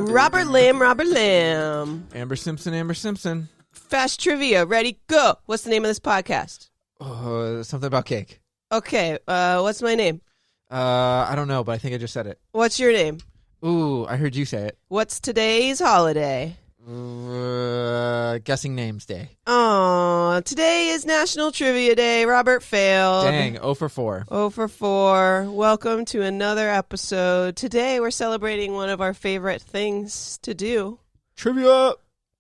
Robert Lamb. Amber Simpson. Fast trivia. Ready? Go. What's the name of this podcast? Something about cake. Okay. What's my name? I don't know, but I think I just said it. What's your name? Ooh, I heard you say it. What's today's holiday? Guessing names day. Oh, today is National Trivia Day. Robert failed. Dang, 0 for 4. 0 for 4. Welcome to another episode. Today we're celebrating one of our favorite things to do. Trivia.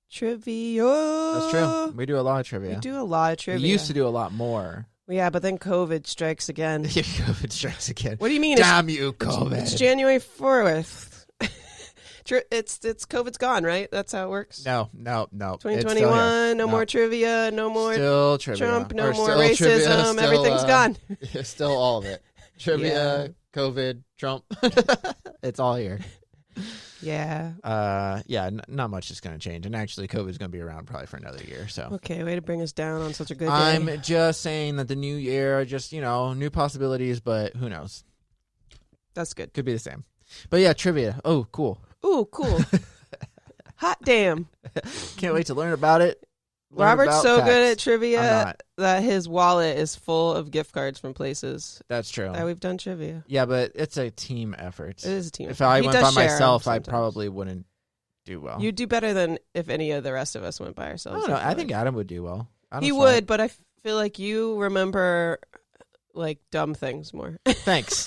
Trivia. That's true. We do a lot of trivia. We do a lot of trivia. We used to do a lot more. Yeah, but then COVID strikes again. COVID strikes again. What do you mean? Damn you, COVID. It's January 4th. It's COVID's gone, right? That's how it works? No. 2021, no more trivia, no more still trivia. Trump, no Or more still racism, trivia, still, everything's gone. Still all of it. Trivia, Yeah. COVID, Trump. It's all here. Yeah. Not much is going to change. And actually, COVID's going to be around probably for another year. So Okay, way to bring us down on such a good day. I'm just saying that the new year, just, new possibilities, but who knows? That's good. Could be the same. But yeah, trivia. Oh, cool. Ooh, cool. Hot damn. Can't wait to learn about it. Robert's so facts. good at I'm trivia not. that his wallet is full of gift cards from places That's true. that we've done trivia. Yeah, but it's a team effort. It is a team. If I He went does by share myself, I sometimes. probably wouldn't do well. You'd do better than if any of the rest of us went by I ourselves. don't know. I feel think like. Adam would do well. He would, but I feel like you remember like dumb things more. Thanks.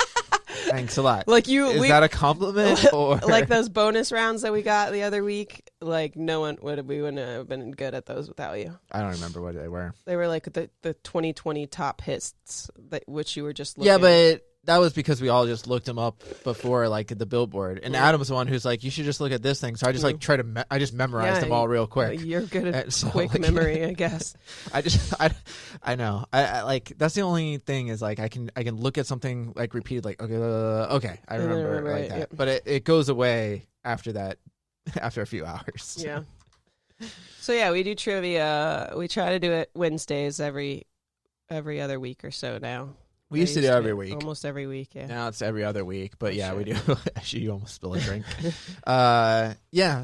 Thanks a lot. Like you, Is that a compliment or like those bonus rounds that we got the other week? Like we wouldn't have been good at those without you. I don't remember what they were. They were like the 2020 top hits, which you were just looking. Yeah, but that was because we all just looked them up before, like the billboard. And Yeah. Adam was the one who's like, "You should just look at this thing." So I just like try to, I just memorized Yeah, them all real quick. You're good at And so, quick like, memory, I guess. I know. I like that's the only thing is like I can look at something like repeated like okay, I And then remember it remember like it, that. yep. But it goes away after that, after a few hours. Yeah. So yeah, we do trivia. We try to do it Wednesdays every other week or so now. We used to do it every week. Almost every week, yeah. Now it's every other week, but yeah, Sure. we do. Actually, you almost spilled a drink.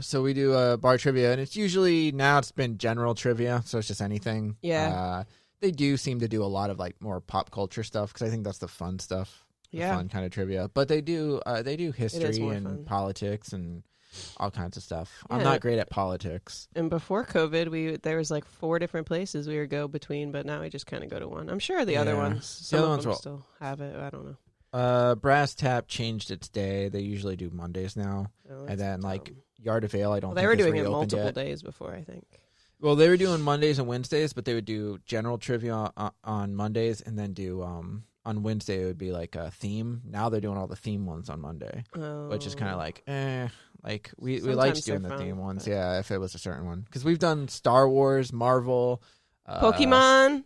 So we do bar trivia, and it's usually now it's been general trivia, so it's just anything. Yeah. They do seem to do a lot of like more pop culture stuff because I think that's the fun stuff, the Yeah. fun kind of trivia. But they do history more and fun. politics and all kinds of stuff. I'm Yeah. not great at politics. And before COVID, there was like 4 different places we would go between, but now we just kind of go to one. I'm sure the other Yeah. ones, The some other of ones them will- still have it. I don't know. Brass Tap changed its day. They usually do Mondays now, Oh, and that's then like dumb. Yard of Ale, I don't. Well, think they were is doing it reopened multiple yet. days before, I think. Well, they were doing Mondays and Wednesdays, but they would do general trivia on Mondays, and then do on Wednesday it would be like a theme. Now they're doing all the theme ones on Monday, which is kind of like like we liked Sometimes doing they're the theme fun, ones. but- Yeah, if it was a certain one, because we've done Star Wars, Marvel, Pokemon.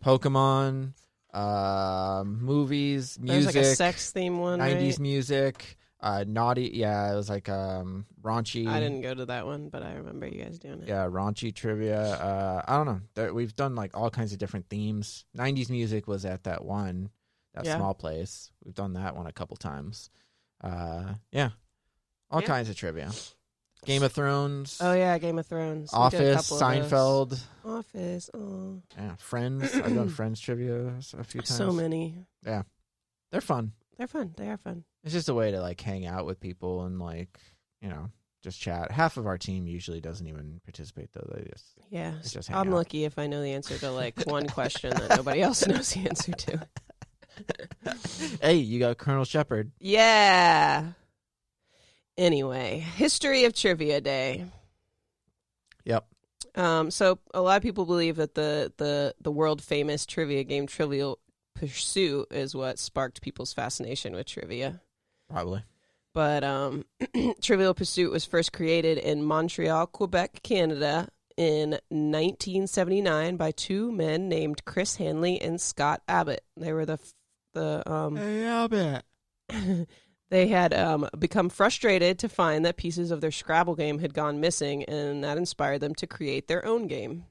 movies, There's music, like a sex theme one. 90s right? music, naughty. Yeah, it was like raunchy. I didn't go to that one, but I remember you guys doing it. Yeah, raunchy trivia. I don't know. We've done like all kinds of different themes. 90s music was at that Yeah. small place. We've done that one a couple times. Yeah. All Yeah. kinds of trivia. Game of Thrones. Oh yeah, Game of Thrones. We did a Office, couple of those. Seinfeld. Office. Oh, Yeah, Friends. I've done Friends trivia a few times. so many. They're fun. They're fun. They are fun. It's just a way to like hang out with people and like, just chat. Half of our team usually doesn't even participate though. They just Yeah, It's just hang I'm out. lucky if I know the answer to like one question that nobody else knows the answer to. Hey, you got Colonel Shepard. Yeah. Anyway, history of Trivia Day. Yep. So a lot of people believe that the world famous trivia game Trivial Pursuit is what sparked people's fascination with trivia. Probably. But Trivial Pursuit was first created in Montreal, Quebec, Canada in 1979 by 2 men named Chris Hanley and Scott Abbott. They were Hey, Albert. they had become frustrated to find that pieces of their Scrabble game had gone missing, and that inspired them to create their own game.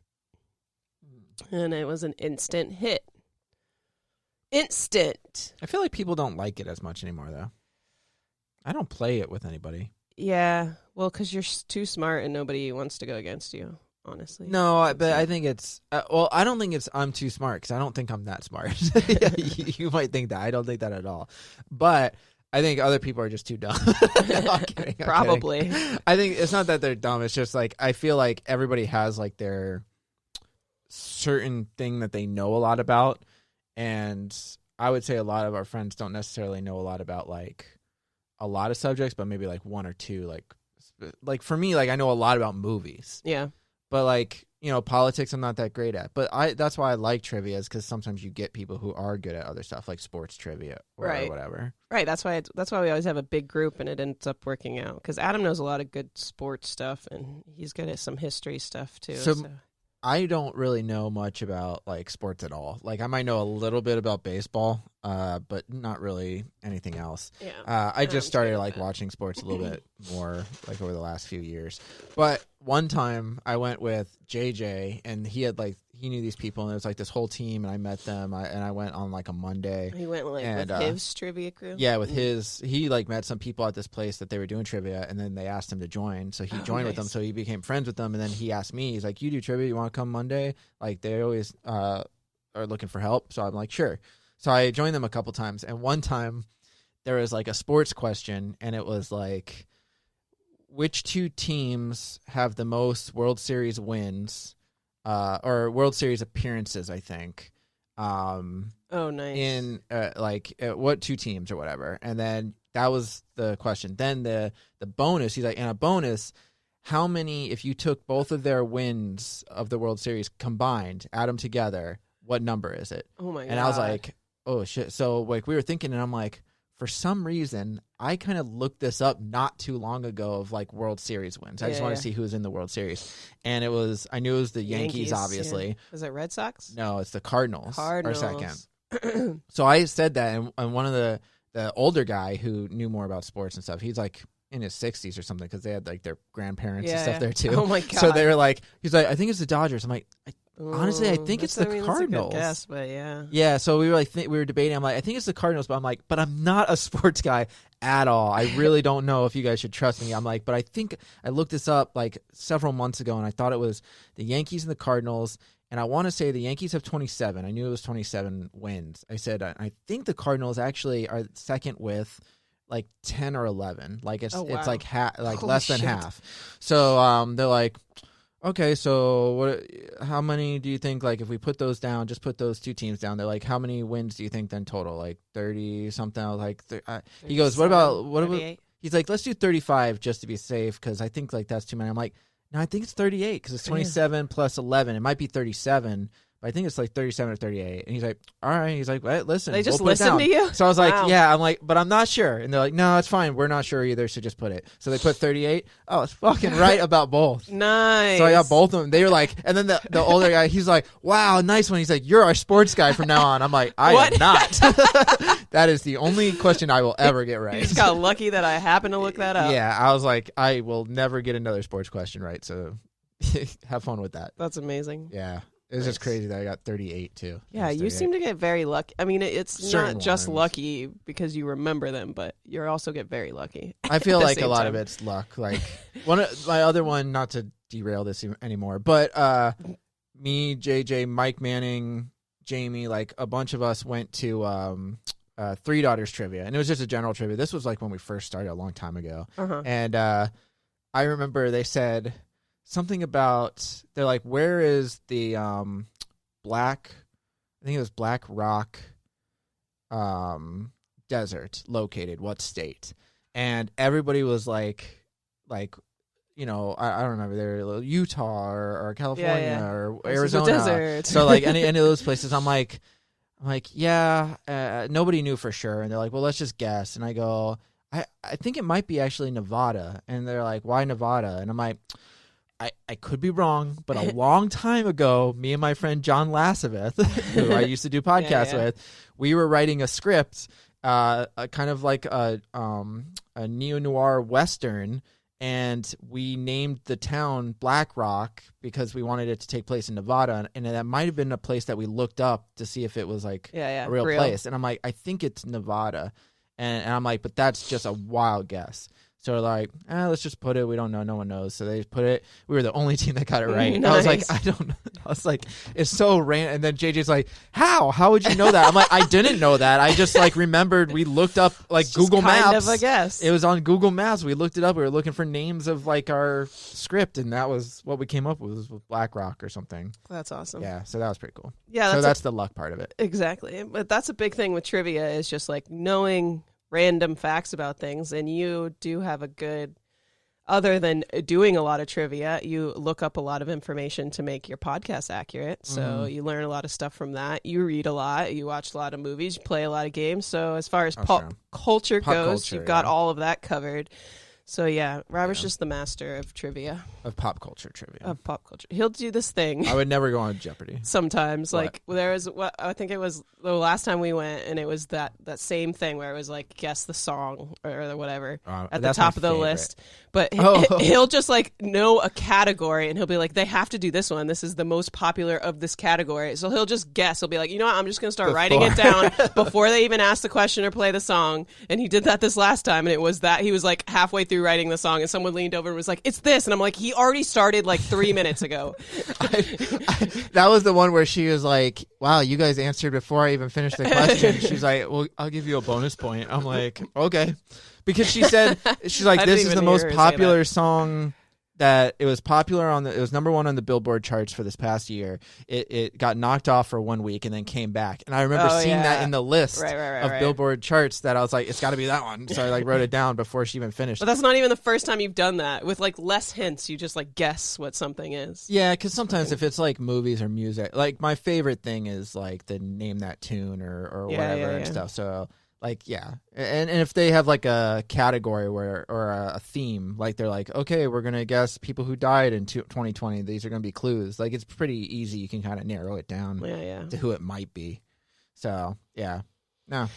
And it was an instant hit. Instant. I feel like people don't like it as much anymore, though. I don't play it with anybody. Yeah. Well, because you're too smart and nobody wants to go against you, honestly. No, but I think it's I don't think it's I'm too smart because I don't think I'm that smart. You might think that. I don't think that at all. But I think other people are just too dumb. No, I'm kidding, Probably. Kidding. I think it's not that they're dumb. It's just like I feel like everybody has like their certain thing that they know a lot about, and I would say a lot of our friends don't necessarily know a lot about like a lot of subjects, but maybe like one or two. Like for me, like I know a lot about movies. Yeah. But like, you know, politics I'm not that great at. But that's why I like trivia, is because sometimes you get people who are good at other stuff, like sports trivia or whatever. Right. That's why we always have a big group, and it ends up working out. Because Adam knows a lot of good sports stuff, and he's good at some history stuff too. So I don't really know much about like sports at all. Like I might know a little bit about baseball, but not really anything else. Yeah. I just started like watching sports a little bit more like over the last few years. But one time I went with JJ, and he knew these people, and it was like this whole team, and I met them, and I went on like a Monday. He went like with his trivia crew? Yeah, with he like met some people at this place that they were doing trivia, and then they asked him to join, so he joined with them, so he became friends with them, and then he asked me, he's like, you do trivia, you want to come Monday? Like they always are looking for help, so I'm like, sure. So I joined them a couple times, and one time there was like a sports question, and it was like, which two teams have the most World Series wins, or World Series appearances, I think. Oh, nice. In what two teams or whatever. And then that was the question. Then the bonus, he's like, and a bonus, how many, if you took both of their wins of the World Series combined, add them together, what number is it? Oh, my God. And I was like, oh, shit. So like we were thinking, and I'm like, for some reason, I kind of looked this up not too long ago of like World Series wins. I just want to see who was in the World Series. And I knew it was the Yankees obviously. Yeah. Is it Red Sox? No, it's the Cardinals. Are second. So I said that, and one of the older guy who knew more about sports and stuff, he's like in his 60s or something, because they had like their grandparents and stuff there too. Oh my God. So they were like, he's like, I think it's the Dodgers. I'm like, honestly, I think it's the Cardinals. That's a good guess, but yeah. Yeah, so we were like, we were debating. I'm like, I think it's the Cardinals, but I'm like, but I'm not a sports guy at all. I really don't know if you guys should trust me. I'm like, but I think I looked this up like several months ago, and I thought it was the Yankees and the Cardinals, and I want to say the Yankees have 27. I knew it was 27 wins. I said, I think the Cardinals actually are second with like 10 or 11. Like it's like less than half. So they're like, okay, so how many do you think, like, if we put those down, just put those two teams down, they're like, how many wins do you think then total? Like 30 something? I was like, he goes, what about, he's like, let's do 35 just to be safe, because I think like that's too many. I'm like, no, I think it's 38, because it's 27 plus 11. It might be 37, but I think it's like 37 or 38. And he's like, all right. He's like, well, listen. They just listen to you? So I was like, yeah. I'm like, but I'm not sure. And they're like, no, it's fine. We're not sure either, so just put it. So they put 38. Oh, it's fucking right about both. Nice. So I got both of them. They were like, and then the older guy, he's like, wow, nice one. He's like, you're our sports guy from now on. I'm like, I am not. That is the only question I will ever get right. You just got lucky that I happened to look that up. Yeah, I was like, I will never get another sports question right, so have fun with that. That's amazing. Yeah. It was just crazy that I got 38 too. Yeah, you seem to get very lucky. I mean, it's not just lucky because you remember them, but you also get very lucky. I feel like a lot of it's luck. Like my other one, not to derail this anymore, but me, JJ, Mike Manning, Jamie, like a bunch of us went to Three Daughters trivia, and it was just a general trivia. This was like when we first started a long time ago, and I remember they said something about, they're like, where is the Black Rock desert located? What state? And everybody was like, you know, I don't remember, they're Utah or California or Arizona. So like any of those places. I'm like, yeah, nobody knew for sure. And they're like, well, let's just guess. And I go, I think it might be actually Nevada. And they're like, why Nevada? And I'm like, I could be wrong, but a long time ago, me and my friend John Lasaveth, who I used to do podcasts with, we were writing a script, kind of like a neo-noir Western, and we named the town Black Rock because we wanted it to take place in Nevada, and that might have been a place that we looked up to see if it was like a real place. And I'm like, I think it's Nevada. And I'm like, but that's just a wild guess. So we're like, let's just put it. We don't know. No one knows. So they put it. We were the only team that got it right. Nice. I was like, I don't know. I was like, it's so random. And then JJ's like, how? How would you know that? I'm like, I didn't know that. I just like remembered we looked up like It's Google just kind Maps. of a guess. It was on Google Maps. We looked it up. We were looking for names of like our script, and that was what we came up with, was with BlackRock or something. That's awesome. Yeah, so that was pretty cool. Yeah, So that's the luck part of it. exactly. But that's a big thing with trivia, is just like knowing random facts about things. And you do have a good, other than doing a lot of trivia, you look up a lot of information to make your podcast accurate. So you learn a lot of stuff from that. You read a lot. You watch a lot of movies. You play a lot of games. So as far as pop culture goes, you've got all of that covered. So yeah, Robert's just the master of trivia. Of pop culture trivia. Of pop culture. He'll do this thing. I would never go on Jeopardy. Sometimes. What? Like there was, I think it was the last time we went, and it was that same thing where it was like guess the song or whatever at the top of the list. But he'll just like know a category, and he'll be like, they have to do this one. This is the most popular of this category. So he'll just guess. He'll be like, you know what? I'm just going to start writing it down before they even ask the question or play the song. And he did that this last time, and it was that he was like halfway through writing the song, and someone leaned over and was like, it's this. And I'm like, he already started like 3 minutes ago. That was the one where she was like, wow, you guys answered before I even finished the question. She's like, well, I'll give you a bonus point. I'm like, okay. Because she said, she's like, this is the most popular song that it was popular on it was number one on the Billboard charts for this past year. It got knocked off for 1 week and then came back. And I remember seeing that in the list of Billboard charts, that I was like, it's got to be that one. So I like wrote it down before she even finished. But that's not even the first time you've done that. With like less hints, you just like guess what something is. Yeah, because sometimes if it's like movies or music, like my favorite thing is like the name that tune or whatever and stuff. So like, yeah. And if they have like a category or a theme, like they're like, okay, we're going to guess people who died in 2020. These are going to be clues. Like it's pretty easy. You can kind of narrow it down to who it might be. So, yeah. No.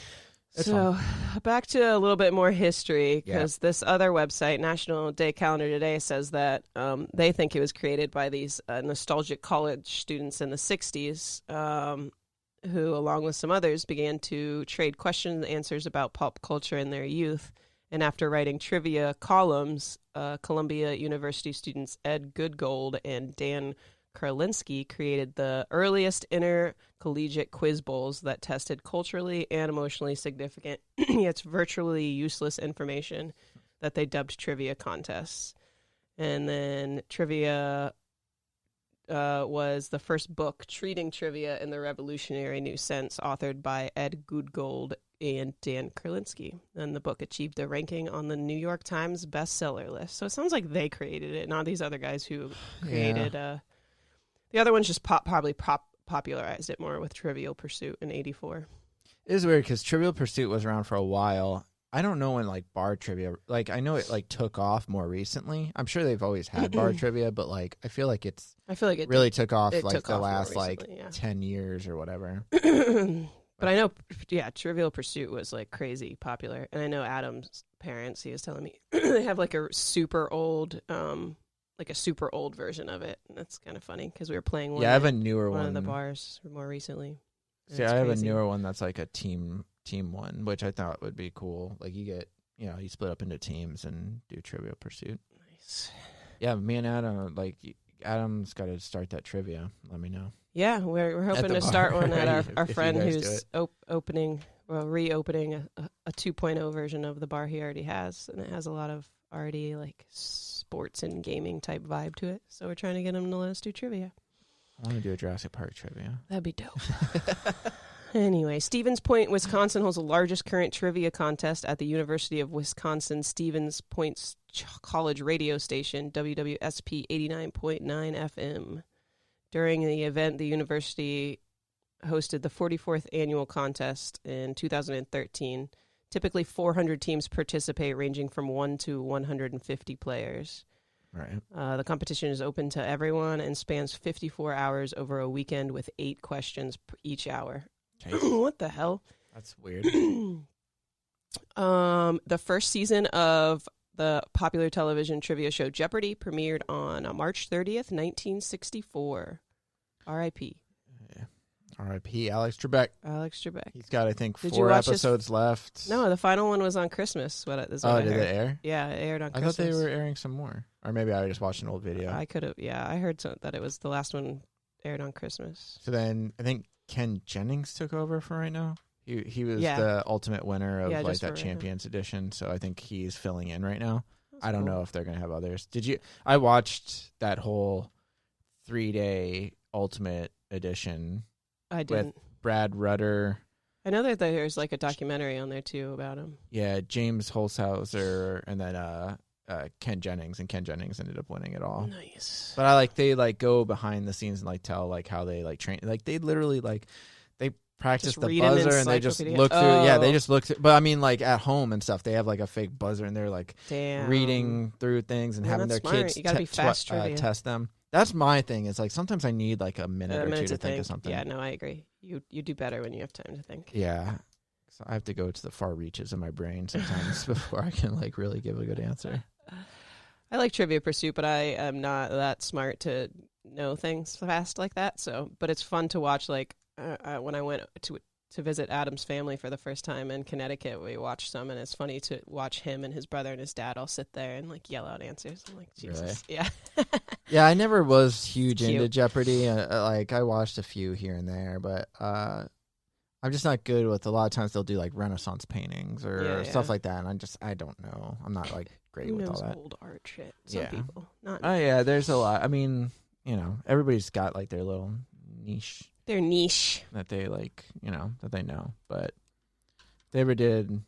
So back to a little bit more history, because this other website, National Day Calendar Today, says that they think it was created by these nostalgic college students in the 60s. Who, along with some others, began to trade questions and answers about pop culture in their youth. And after writing trivia columns, Columbia University students Ed Goodgold and Dan Karlinski created the earliest intercollegiate quiz bowls that tested culturally and emotionally significant, yet virtually useless information that they dubbed trivia contests. And then trivia was the first book treating trivia in the revolutionary new sense, authored by Ed Goodgold and Dan Karlinski. And the book achieved a ranking on the New York Times bestseller list. So it sounds like they created it, not these other guys who created the other ones just popularized it more with Trivial Pursuit in 1984. It is weird because Trivial Pursuit was around for a while. I don't know when like bar trivia, like I know it like took off more recently. I'm sure they've always had bar trivia, but like I feel like it really took off like the last like 10 years or whatever. But I know, Trivial Pursuit was like crazy popular. And I know Adam's parents, he was telling me, they have like a super old version of it. And that's kind of funny because we were playing one. Yeah, I have a newer one. One of the bars more recently. See, I have a newer one that's like a team one, which I thought would be cool. Like you get, you split up into teams and do Trivial Pursuit. Nice. Yeah, me and Adam, like Adam's got to start that trivia. Let me know. Yeah, we're hoping to start one at our friend who's reopening a 2.0 version of the bar he already has, and it has a lot of already like sports and gaming type vibe to it. So we're trying to get him to let us do trivia. I want to do a Jurassic Park trivia. That'd be dope. Anyway, Stevens Point, Wisconsin holds the largest current trivia contest at the University of Wisconsin Stevens Point's college radio station, WWSP 89.9 FM. During the event, the university hosted the 44th annual contest in 2013. Typically, 400 teams participate, ranging from 1 to 150 players. Right. The competition is open to everyone and spans 54 hours over a weekend with 8 questions each hour. What the hell? That's weird. The first season of the popular television trivia show Jeopardy premiered on March 30th, 1964. R.I.P. Yeah. R.I.P. Alex Trebek. Alex Trebek. He's got, I think, Did you 4 watch episode left. No, the final one was on Christmas. What is what I did heard. it air? Yeah, it aired on I Christmas. thought they were airing some more. Or maybe I just watched an old video. I could have. Yeah, I heard that it was the last one aired on Christmas. So then I think Ken Jennings took over for right now. He was the ultimate winner of like that Champions Edition. So I think he's filling in right now. That's I don't know if they're going to have others. I watched that whole 3-day Ultimate Edition. I didn't. With Brad Rutter. I know that there's like a documentary on there too about him. Yeah, James Holzhauser and then Ken Jennings, and Ken Jennings ended up winning it all. Nice. But they like go behind the scenes and like tell like how they like train. Like they literally like they practice the buzzer and they just look through. Yeah, they just look through. But I mean, like at home and stuff, they have like a fake buzzer and they're like reading through things and having their kids you gotta be fast test them. That's my thing. It's like sometimes I need like a minute or two to think of something. Yeah, no, I agree. You do better when you have time to think. Yeah. So I have to go to the far reaches of my brain sometimes before I can like really give a good answer. I like Trivia Pursuit, but I am not that smart to know things fast like that. So, but it's fun to watch. Like when I went to visit Adam's family for the first time in Connecticut, we watched some, and it's funny to watch him and his brother and his dad all sit there and like yell out answers. I'm like, Jesus, really? Yeah. Yeah, I never was huge into Jeopardy. Like I watched a few here and there, but I'm just not good with. A lot of times they'll do like Renaissance paintings or stuff like that, and I don't know. I'm not like great with all that old art shit. Some people, not. Oh yeah, there's a lot. I mean, everybody's got like their little niche. Their niche that they like, that they know. But if they ever did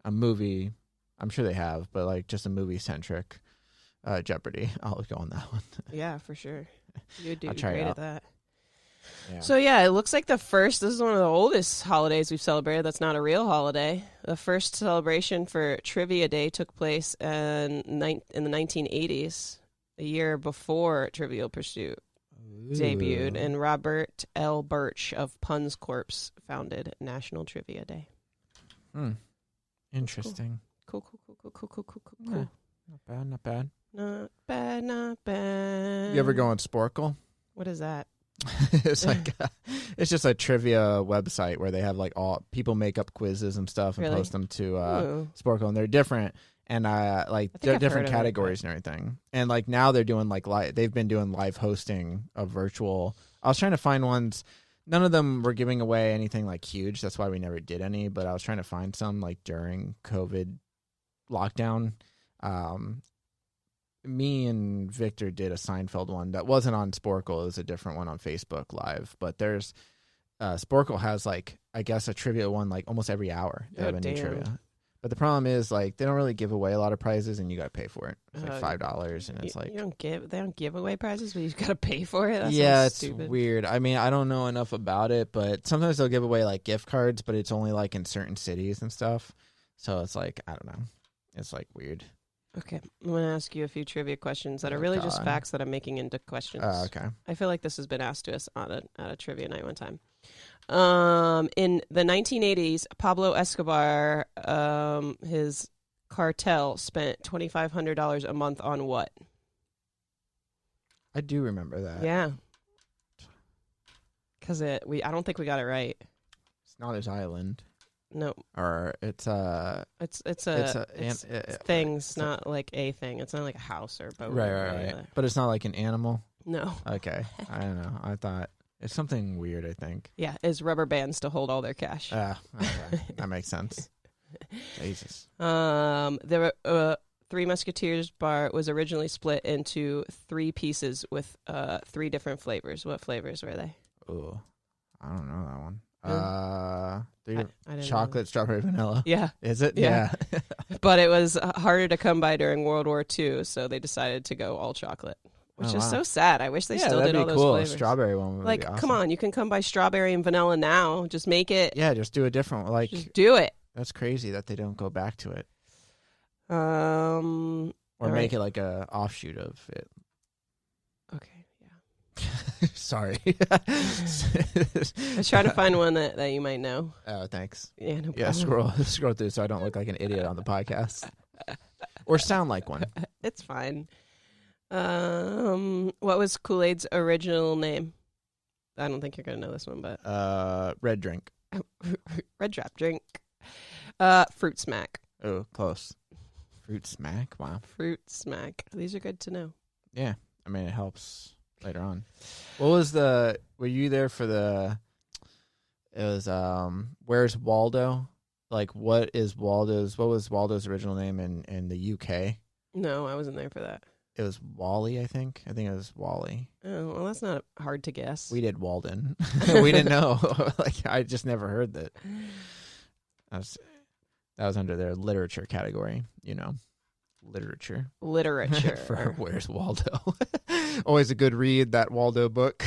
a movie, I'm sure they have, but like just a movie centric Jeopardy, I'll go on that one. Yeah, for sure. You'd do great at that. Yeah. So yeah, it looks like this is one of the oldest holidays we've celebrated. That's not a real holiday. The first celebration for Trivia Day took place in the 1980s, a year before Trivial Pursuit debuted, and Robert L. Birch of Puns Corps founded National Trivia Day. Interesting. Cool. Yeah. Not bad. Not bad. You ever go on Sporkle? What is that? It's like it's just a trivia website where they have like all people make up quizzes and stuff and post them to Sporkle, and they're different and they're different categories and everything. And like now they're doing like they've been doing live hosting of virtual. I was trying to find ones. None of them were giving away anything like huge. That's why we never did any. But I was trying to find some like during COVID lockdown. Me and Victor did a Seinfeld one that wasn't on Sporkle. It was a different one on Facebook Live. But there's Sporkle has like I guess a trivia one like almost every hour. They have a new trivia. But the problem is like they don't really give away a lot of prizes, and you got to pay for it. It's like $5, and it's like they don't give away prizes, but you got to pay for it. It's stupid. Weird. I mean, I don't know enough about it, but sometimes they'll give away like gift cards, but it's only like in certain cities and stuff. So it's like I don't know. It's like weird. Okay, I'm going to ask you a few trivia questions that are really just facts that I'm making into questions. Okay. I feel like this has been asked to us at a trivia night one time. In the 1980s, Pablo Escobar, his cartel spent $2,500 a month on what? I do remember that. Yeah. Because I don't think we got it right. It's not his island. No. Or it's things, not like a thing. It's not like a house or a boat. Right. But it's not like an animal? No. Okay. I don't know. I thought it's something weird, I think. Yeah, it's rubber bands to hold all their cash. Okay. That makes sense. Jesus. The Three Musketeers bar was originally split into 3 pieces with 3 different flavors. What flavors were they? Oh, I don't know that one. I chocolate, strawberry, vanilla. Yeah. Is it? Yeah. But it was harder to come by during World War II, so they decided to go all chocolate, which is so sad. I wish they still did all those flavors. Strawberry one would be awesome. Come on, you can come by strawberry and vanilla now. Just make it. Yeah, just do a different one. Just do it. That's crazy that they don't go back to it. Or make it like a offshoot of it. Okay. Sorry. I was trying to find one that you might know. Oh, thanks. Yeah, no problem. Scroll through so I don't look like an idiot on the podcast. Or sound like one. It's fine. What was Kool-Aid's original name? I don't think you're gonna know this one, but red drink. Red Trap drink. Fruit Smack. Oh, close. Fruit Smack. Wow. Fruit Smack. These are good to know. Yeah, I mean it helps later on. What was the? Were you there for the? It was Where's Waldo? Like, what was Waldo's original name in the UK? No, I wasn't there for that. It was Wally, I think. I think it was Wally. Oh, well, that's not hard to guess. We did Walden. We didn't know. Like, I just never heard that. That was under their literature category, you know. Literature. For Where's Waldo? Always a good read, that Waldo book.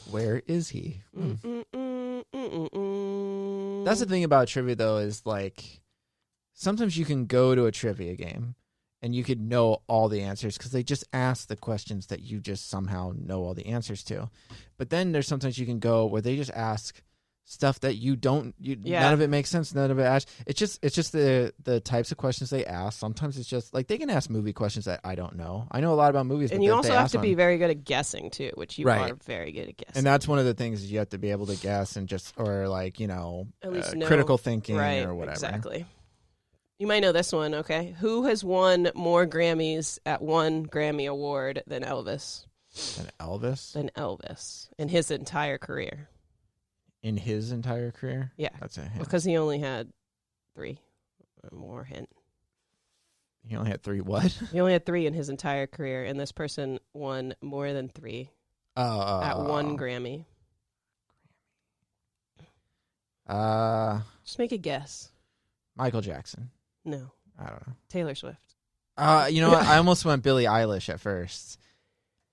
Where is he? That's the thing about trivia, though, is like sometimes you can go to a trivia game and you could know all the answers because they just ask the questions that you just somehow know all the answers to. But then there's sometimes you can go where they just ask stuff that none of it makes sense. None of it it's just the types of questions they ask. Sometimes it's just like they can ask movie questions that I don't know. I know a lot about movies, and you also have to be very good at guessing too, which you are very good at guessing. And that's one of the things you have to be able to guess and like at least critical thinking or whatever. Exactly. You might know this one. Okay, who has won more Grammys at one Grammy Award than Elvis? Than Elvis in his entire career. In his entire career? Yeah. That's a hint. Because he only had 3. More hint. He only had 3 what? He only had 3 in his entire career, and this person won more than 3 at one Grammy. Just make a guess. Michael Jackson. No. I don't know. Taylor Swift. You know what? I almost went Billie Eilish at first.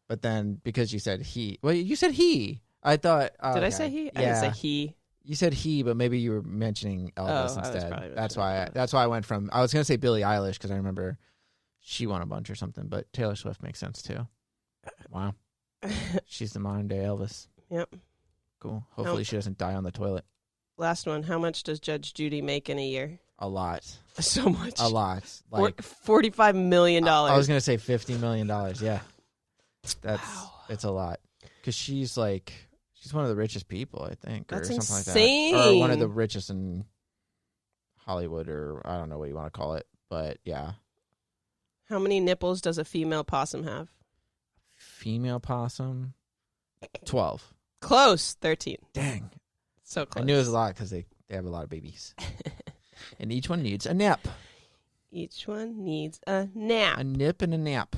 But then because you said he. Well, you said he. I thought. Did I say he? Yeah. I didn't say he. You said he, but maybe you were mentioning Elvis instead. That's why I went from. I was going to say Billie Eilish because I remember she won a bunch or something, but Taylor Swift makes sense too. Wow, she's the modern day Elvis. Yep. Cool. Hopefully she doesn't die on the toilet. Last one. How much does Judge Judy make in a year? A lot. So much. A lot. Like $45 million. I was going to say $50 million. Yeah, it's a lot because she's one of the richest people, I think, That's or something insane. like that. Or one of the richest in Hollywood, or I don't know what you want to call it, but yeah. How many nipples does a female possum have? Female possum? 12. Close. 13. Dang. So close. I knew it was a lot because they have a lot of babies. And each one needs a nap. Each one needs a nap. A nip and a nap.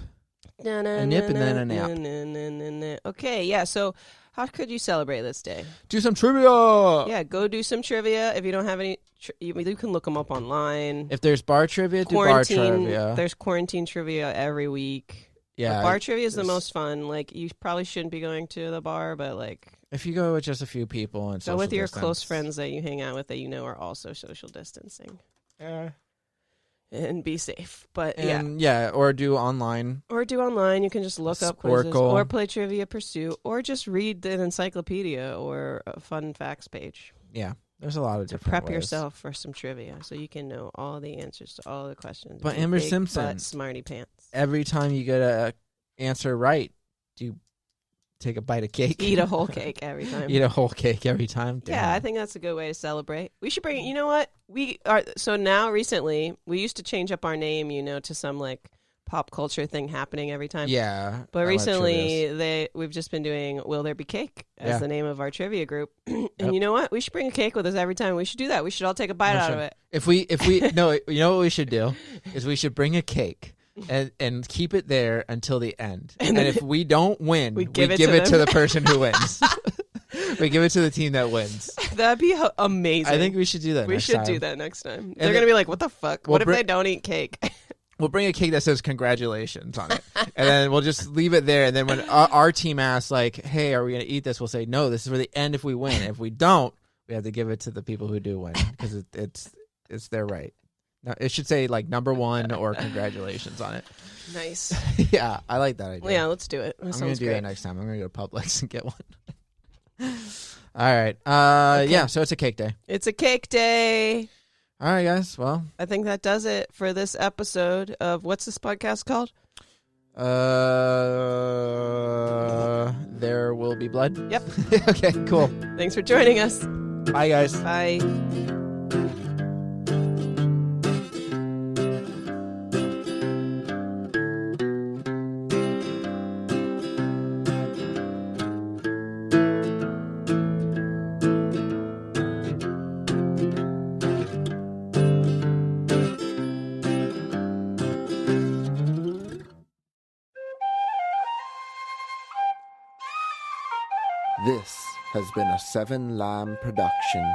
A nip and then a nap. Okay, yeah, so how could you celebrate this day? Do some trivia. Yeah, go do some trivia. If you don't have any, you can look them up online. If there's bar trivia, do bar trivia. There's quarantine trivia every week. Yeah. But bar trivia is the most fun. Like, you probably shouldn't be going to the bar, but like... If you go with just a few people and go with your close friends that you hang out with that you know are also social distancing. Yeah. And be safe. But or do online. You can just look up quizzes or play Trivia Pursuit or just read an encyclopedia or a fun facts page. Yeah, there's a lot of different prep ways. Yourself for some trivia so you can know all the answers to all the questions. But Amber Simpson, smarty pants. Every time you get a answer right, do you take a bite of cake? Eat a whole cake every time. Eat a whole cake every time? Damn. Yeah, I think that's a good way to celebrate. We should bring, you know what? So now recently, we used to change up our name, to some like pop culture thing happening every time. Yeah. But recently, we've just been doing Will There Be Cake as the name of our trivia group. And you know what? We should bring a cake with us every time. We should do that. We should all take a bite out of it. If we no, you know what we should do? Is we should bring a cake. And keep it there until the end. And if we don't win, we give it to the person who wins. We give it to the team that wins. That'd be amazing. I think we should do that next time. We should do that next time. They're going to be like, what the fuck? What if they don't eat cake? We'll bring a cake that says congratulations on it. And then we'll just leave it there. And then when our team asks, like, hey, are we going to eat this? We'll say, no, this is for the end if we win. If we don't, we have to give it to the people who do win because it's their right. No, it should say like number 1 or congratulations on it. Nice. Yeah, I like that idea. Well, yeah, let's do it. I'm going to do that next time. I'm going to go to Publix and get one. All right. Okay. Yeah, so it's a cake day. It's a cake day. All right, guys. Well, I think that does it for this episode of what's this podcast called? There will be blood? Yep. Okay, cool. Thanks for joining us. Bye, guys. Bye. This has been a Seven Lamb production.